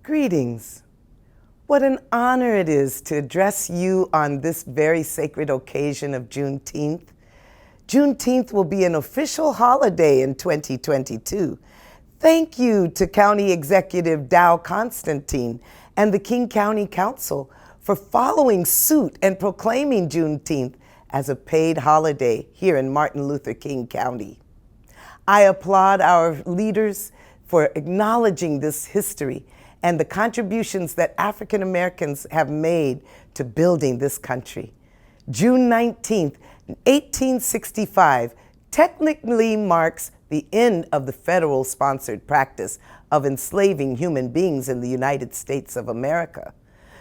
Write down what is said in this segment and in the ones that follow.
Greetings. What an honor it is to address you on this very sacred occasion of Juneteenth. Juneteenth will be an official holiday in 2022. Thank you to County Executive Dow Constantine and the King County Council for following suit and proclaiming Juneteenth as a paid holiday here in Martin Luther King County. I applaud our leaders for acknowledging this history and the contributions that African Americans have made to building this country. June 19th, 1865, technically marks the end of the federal-sponsored practice of enslaving human beings in the United States of America,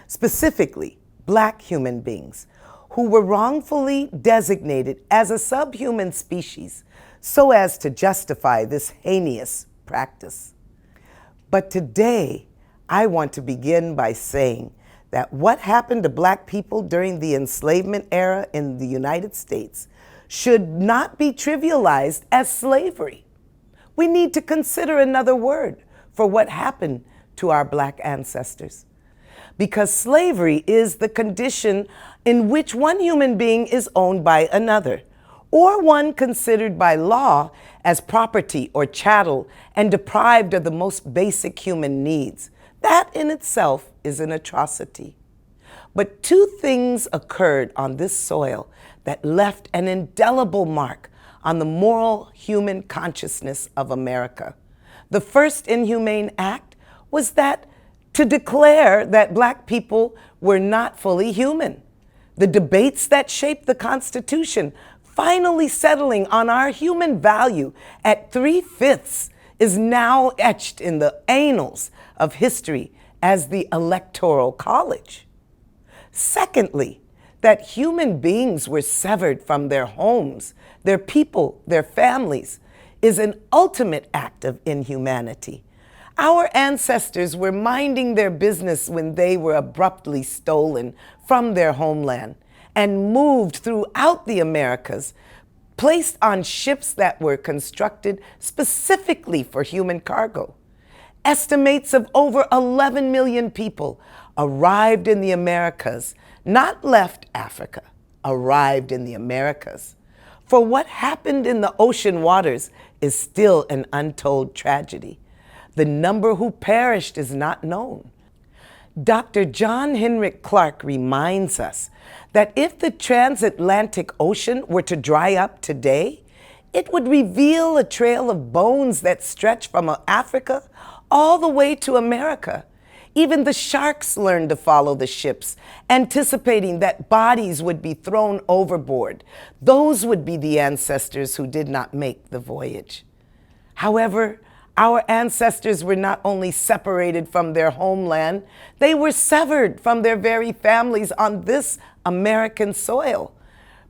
specifically Black human beings, who were wrongfully designated as a subhuman species so as to justify this heinous practice. But today, I want to begin by saying that what happened to Black people during the enslavement era in the United States should not be trivialized as slavery. We need to consider another word for what happened to our Black ancestors. Because slavery is the condition in which one human being is owned by another, or one considered by law as property or chattel and deprived of the most basic human needs. That in itself is an atrocity. But two things occurred on this soil that left an indelible mark on the moral human consciousness of America. The first inhumane act was that to declare that Black people were not fully human. The debates that shaped the Constitution finally settling on our human value at 3/5 is now etched in the annals of history as the Electoral College. Secondly, that human beings were severed from their homes, their people, their families, is an ultimate act of inhumanity. Our ancestors were minding their business when they were abruptly stolen from their homeland and moved throughout the Americas, placed on ships that were constructed specifically for human cargo. Estimates of over 11 million people arrived in the Americas, not left Africa, arrived in the Americas. For what happened in the ocean waters is still an untold tragedy. The number who perished is not known. Dr. John Henrik Clarke reminds us that if the transatlantic ocean were to dry up today, it would reveal a trail of bones that stretch from Africa all the way to America. Even the sharks learned to follow the ships, anticipating that bodies would be thrown overboard. Those would be the ancestors who did not make the voyage. However, our ancestors were not only separated from their homeland, they were severed from their very families on this American soil.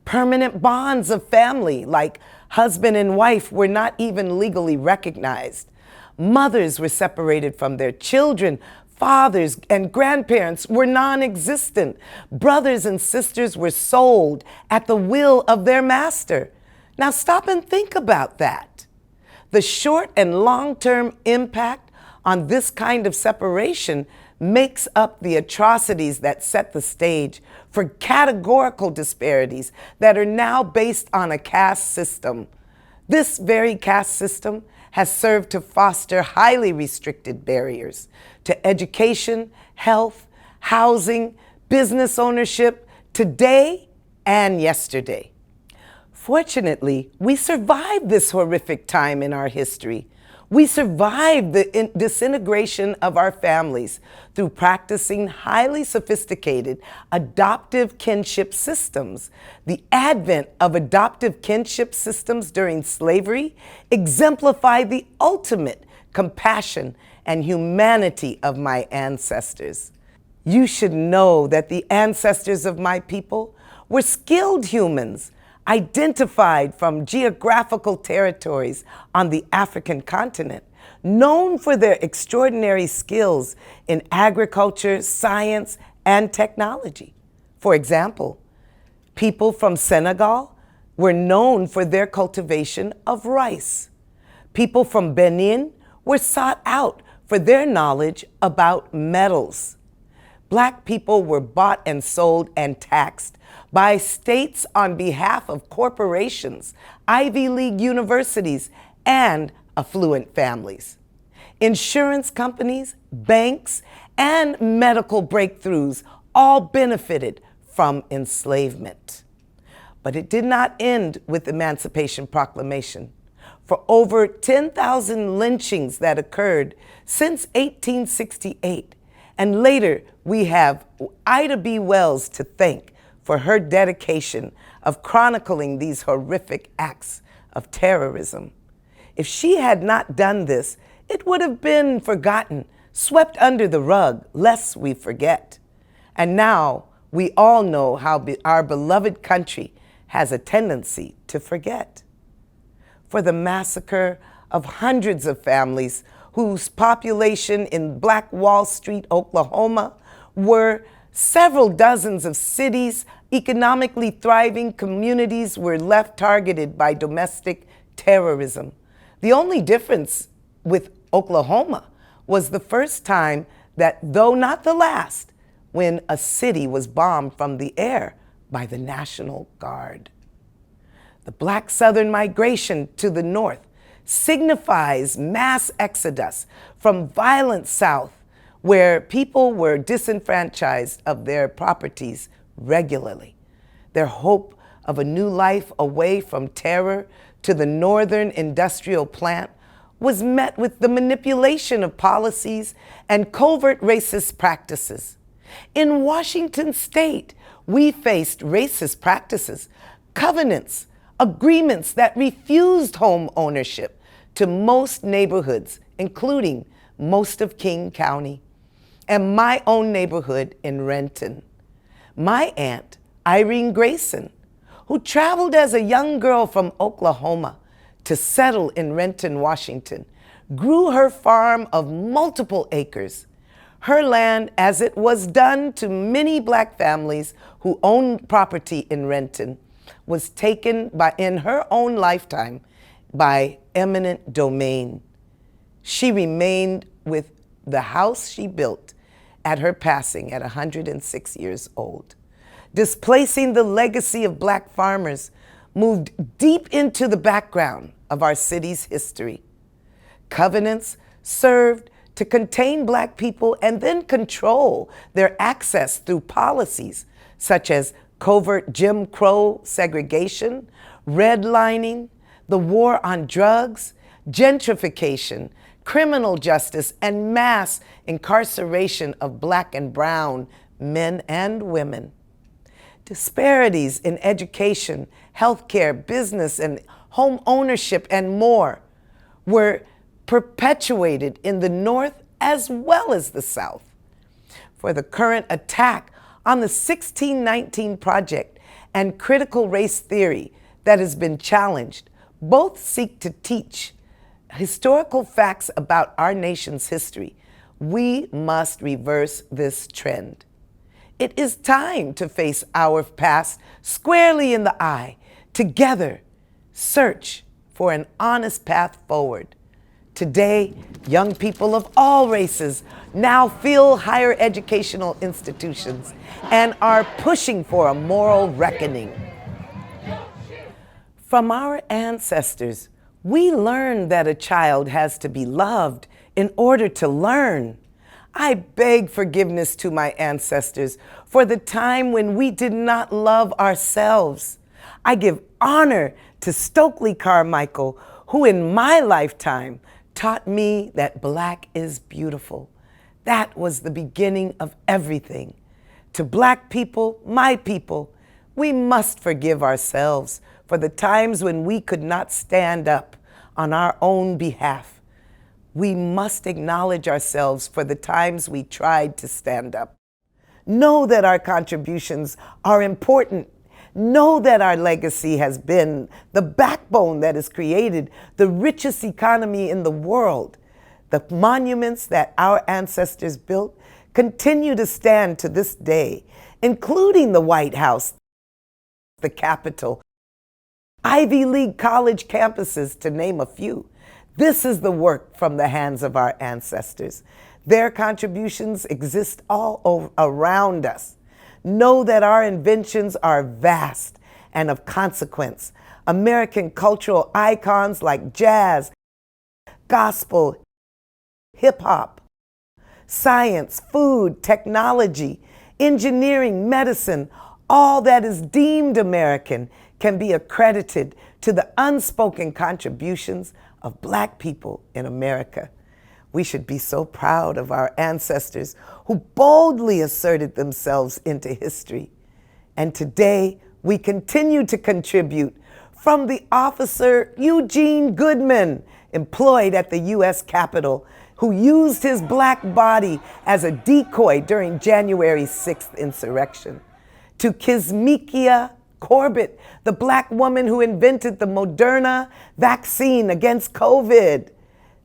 Permanent bonds of family, like husband and wife, were not even legally recognized. Mothers were separated from their children. Fathers and grandparents were non-existent. Brothers and sisters were sold at the will of their master. Now stop and think about that. The short and long-term impact on this kind of separation makes up the atrocities that set the stage for categorical disparities that are now based on a caste system. This very caste system has served to foster highly restricted barriers to education, health, housing, business ownership, today and yesterday. Fortunately, we survived this horrific time in our history. We survived the disintegration of our families through practicing highly sophisticated adoptive kinship systems. The advent of adoptive kinship systems during slavery exemplified the ultimate compassion and humanity of my ancestors. You should know that the ancestors of my people were skilled humans, identified from geographical territories on the African continent, known for their extraordinary skills in agriculture, science, and technology. For example, people from Senegal were known for their cultivation of rice. People from Benin were sought out for their knowledge about metals. Black people were bought and sold and taxed by states on behalf of corporations, Ivy League universities, and affluent families. Insurance companies, banks, and medical breakthroughs all benefited from enslavement. But it did not end with the Emancipation Proclamation. For over 10,000 lynchings that occurred since 1868, and later we have Ida B. Wells to thank for her dedication of chronicling these horrific acts of terrorism. If she had not done this, it would have been forgotten, swept under the rug, lest we forget. And now we all know how our beloved country has a tendency to forget. For the massacre of hundreds of families whose population in Black Wall Street, Oklahoma, were several dozens of cities, economically thriving communities were left targeted by domestic terrorism. The only difference with Oklahoma was the first time that, though not the last, when a city was bombed from the air by the National Guard. The Black Southern migration to the north signifies mass exodus from violent South, where people were disenfranchised of their properties regularly. Their hope of a new life away from terror to the northern industrial plant was met with the manipulation of policies and covert racist practices. In Washington state, we faced racist practices, covenants, agreements that refused home ownership to most neighborhoods, including most of King County, and my own neighborhood in Renton. My aunt, Irene Grayson, who traveled as a young girl from Oklahoma to settle in Renton, Washington, grew her farm of multiple acres. Her land, as it was done to many Black families who owned property in Renton, was taken in her own lifetime by eminent domain. She remained with the house she built at her passing at 106 years old. Displacing the legacy of Black farmers moved deep into the background of our city's history. Covenants served to contain Black people and then control their access through policies such as covert Jim Crow segregation, redlining, the war on drugs, gentrification, criminal justice, and mass incarceration of Black and brown men and women. Disparities in education, healthcare, business, and home ownership, and more were perpetuated in the North as well as the South. For the current attack on the 1619 Project and critical race theory that has been challenged, both seek to teach historical facts about our nation's history. We must reverse this trend. It is time to face our past squarely in the eye, together search for an honest path forward. Today, young people of all races now fill higher educational institutions and are pushing for a moral reckoning. From our ancestors, we learned that a child has to be loved in order to learn. I beg forgiveness to my ancestors for the time when we did not love ourselves. I give honor to Stokely Carmichael, who in my lifetime taught me that Black is beautiful. That was the beginning of everything. To Black people, my people, we must forgive ourselves for the times when we could not stand up on our own behalf. We must acknowledge ourselves for the times we tried to stand up. Know that our contributions are important. Know that our legacy has been the backbone that has created the richest economy in the world. The monuments that our ancestors built continue to stand to this day, including the White House, the Capitol, Ivy League college campuses, to name a few. This is the work from the hands of our ancestors. Their contributions exist around us. Know that our inventions are vast and of consequence. American cultural icons like jazz, gospel, hip-hop, science, food, technology, engineering, medicine, all that is deemed American can be accredited to the unspoken contributions of Black people in America. We should be so proud of our ancestors who boldly asserted themselves into history. And today, we continue to contribute, from the officer Eugene Goodman, employed at the U.S. Capitol, who used his Black body as a decoy during January 6th insurrection, to Kizzmekia Corbett, the Black woman who invented the Moderna vaccine against COVID.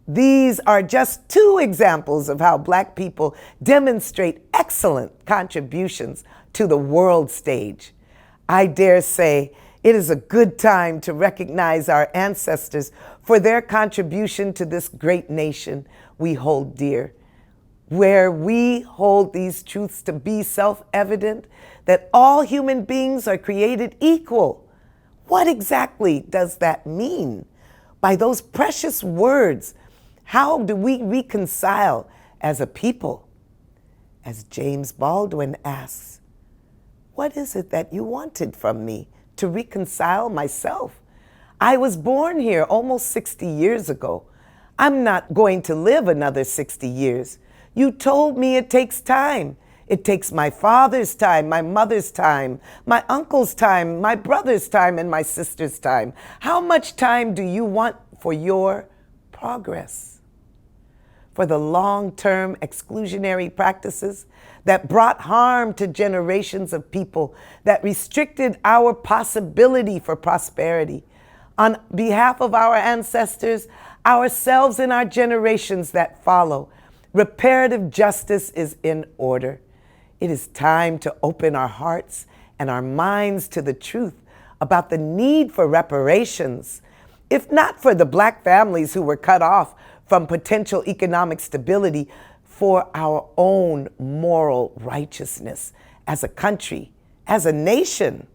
These are just two examples of how Black people demonstrate excellent contributions to the world stage. I dare say it is a good time to recognize our ancestors for their contribution to this great nation we hold dear, where we hold these truths to be self-evident, that all human beings are created equal. What exactly does that mean? By those precious words, how do we reconcile as a people? As James Baldwin asks, what is it that you wanted from me to reconcile myself? I was born here almost 60 years ago. I'm not going to live another 60 years. You told me it takes time. It takes my father's time, my mother's time, my uncle's time, my brother's time, and my sister's time. How much time do you want for your progress? For the long-term exclusionary practices that brought harm to generations of people, that restricted our possibility for prosperity. On behalf of our ancestors, ourselves, and our generations that follow, reparative justice is in order. It is time to open our hearts and our minds to the truth about the need for reparations, if not for the Black families who were cut off from potential economic stability, for our own moral righteousness as a country, as a nation.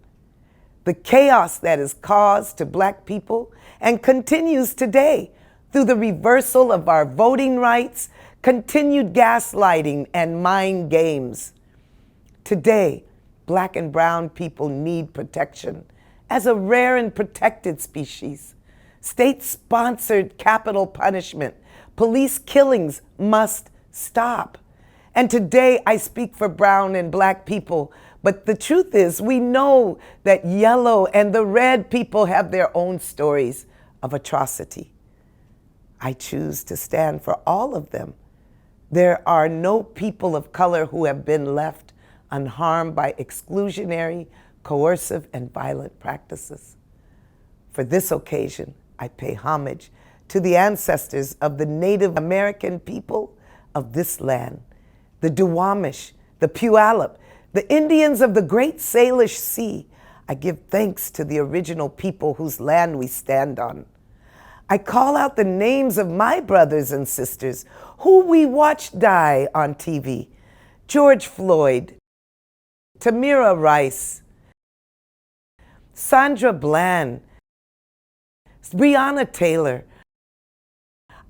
The chaos that is caused to Black people and continues today through the reversal of our voting rights, continued gaslighting, and mind games. Today, Black and brown people need protection as a rare and protected species. State-sponsored capital punishment, police killings must stop. And today I speak for brown and Black people, but the truth is we know that yellow and the red people have their own stories of atrocity. I choose to stand for all of them. There are no people of color who have been left unharmed by exclusionary, coercive, and violent practices. For this occasion, I pay homage to the ancestors of the Native American people of this land, the Duwamish, the Puyallup, the Indians of the Great Salish Sea. I give thanks to the original people whose land we stand on. I call out the names of my brothers and sisters who we watched die on TV. George Floyd, Tamira Rice, Sandra Bland, Breonna Taylor,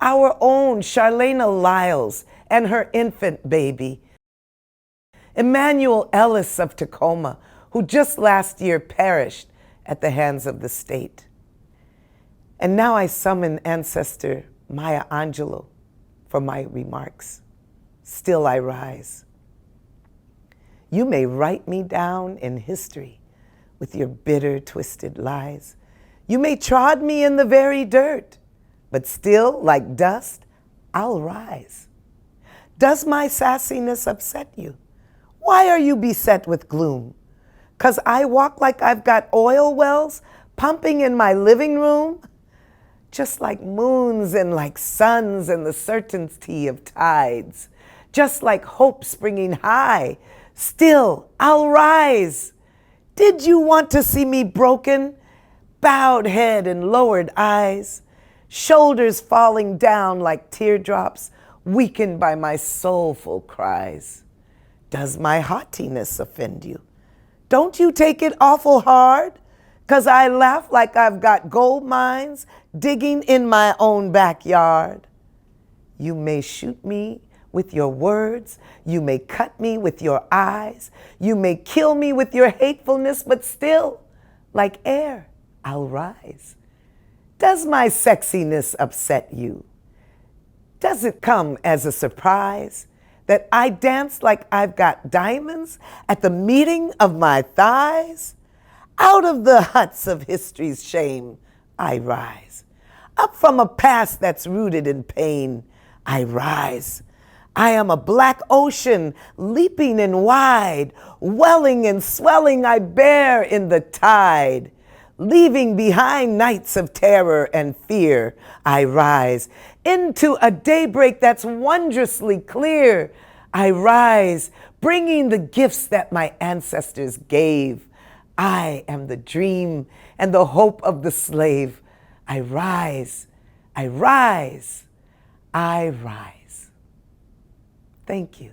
our own Charlena Lyles and her infant baby, Emmanuel Ellis of Tacoma, who just last year perished at the hands of the state. And now I summon ancestor Maya Angelou for my remarks. Still I rise. You may write me down in history with your bitter, twisted lies. You may trod me in the very dirt, but still, like dust, I'll rise. Does my sassiness upset you? Why are you beset with gloom? 'Cause I walk like I've got oil wells pumping in my living room? Just like moons and like suns and the certainty of tides. Just like hope springing high, still I'll rise. Did you want to see me broken? Bowed head and lowered eyes. shoulders falling down like teardrops, weakened by my soulful cries. Does my haughtiness offend you? Don't you take it awful hard? 'Cause I laugh like I've got gold mines digging in my own backyard. You may shoot me with your words, you may cut me with your eyes, you may kill me with your hatefulness, but still, like air, I'll rise. Does my sexiness upset you? Does it come as a surprise that I dance like I've got diamonds at the meeting of my thighs? Out of the huts of history's shame, I rise. Up from a past that's rooted in pain, I rise. I am a black ocean, leaping and wide, welling and swelling I bear in the tide. Leaving behind nights of terror and fear, I rise into a daybreak that's wondrously clear. I rise, bringing the gifts that my ancestors gave. I am the dream and the hope of the slave. I rise, I rise, I rise. Thank you.